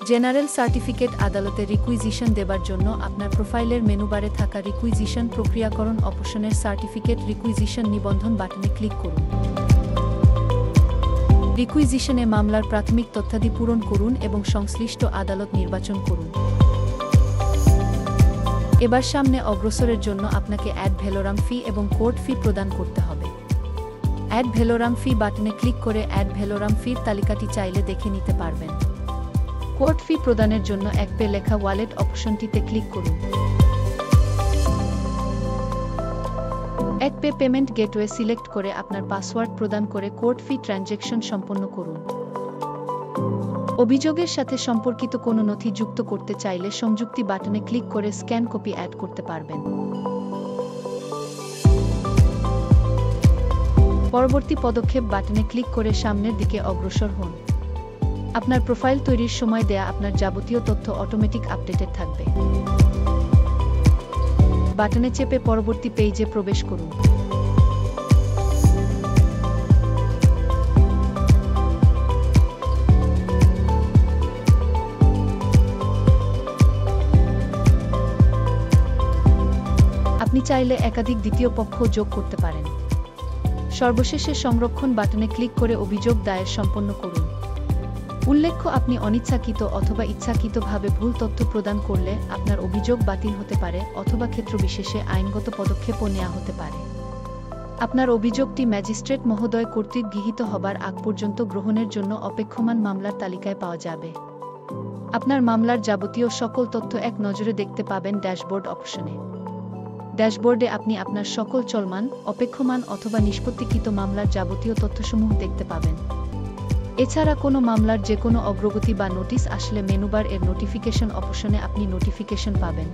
General certificate আদালতে requisition দেবার জন্য আপনার প্রোফাইলের মেনুবারে থাকা রিকুইজিশন প্রক্রিয়াকরণ অপশনের সার্টিফিকেট রিকুইজিশন নিবন্ধন বাটনে ক্লিক করুন। রিকুইজিশনে মামলার প্রাথমিক তথ্যাদি পূরণ করুন এবং সংশ্লিষ্ট আদালত নির্বাচন করুন। এবার সামনে অগ্রসরের জন্য আপনাকে অ্যাড ভ্যালোরাম ফি এবং কোর্ট ফি প্রদান করতে হবে। অ্যাড ভ্যালোরাম ফি বাটনে ক্লিক করে অ্যাড ভ্যালোরাম ফির তালিকাটি চাইলে দেখে নিতে পারবেন। কোর্ট ফি প্রদানের জন্য এক পে লেখা ওয়ালেট অপশনটিতে ক্লিক করুন। এক পে পেমেন্ট গেটওয়ে সিলেক্ট করে আপনার পাসওয়ার্ড প্রদান করে কোর্ট ফি ট্রানজ্যাকশন সম্পন্ন করুন। অভিযোগের সাথে সম্পর্কিত কোনো নথি যুক্ত করতে চাইলে সংযুক্তি বাটনে ক্লিক করে স্ক্যান কপি অ্যাড করতে পারবেন। পরবর্তী পদক্ষেপ বাটনে ক্লিক করে সামনের দিকে অগ্রসর হন। আপনার প্রোফাইল তৈরির সময় দেয়া আপনার যাবতীয় তথ্য অটোমেটিক আপডেটেড থাকবে। বাটনে চেপে পরবর্তী পেজে প্রবেশ করুন। আপনি চাইলে একাধিক দ্বিতীয় পক্ষ যোগ করতে পারেন। সর্বশেষে সংরক্ষণ বাটনে ক্লিক করে অভিযোগ দায়ের সম্পন্ন করুন। উল্লেখ্য, আপনি অনিচ্ছাকৃত অথবা ইচ্ছাকৃতভাবে ভুল তথ্য প্রদান করলে আপনার অভিযোগ বাতিল হতে পারে অথবা ক্ষেত্রবিশেষে আইনগত পদক্ষেপও নেওয়া হতে পারে। আপনার অভিযোগটি ম্যাজিস্ট্রেট মহোদয় কর্তৃক গৃহীত হবার আগ পর্যন্ত গ্রহণের জন্য অপেক্ষমান মামলার তালিকায় পাওয়া যাবে। আপনার মামলার যাবতীয় সকল তথ্য এক নজরে দেখতে পাবেন ড্যাশবোর্ড অপশনে। ড্যাশবোর্ডে আপনি আপনার সকল চলমান, অপেক্ষমান অথবা নিষ্পত্তিকৃত মামলার যাবতীয় তথ্যসমূহ দেখতে পাবেন। এছাড়া কোনো মামলার যে কোনো অগ্রগতি বা নোটিশ আসলে মেনুবার এর নোটিফিকেশন অপশনে আপনি নোটিফিকেশন পাবেন।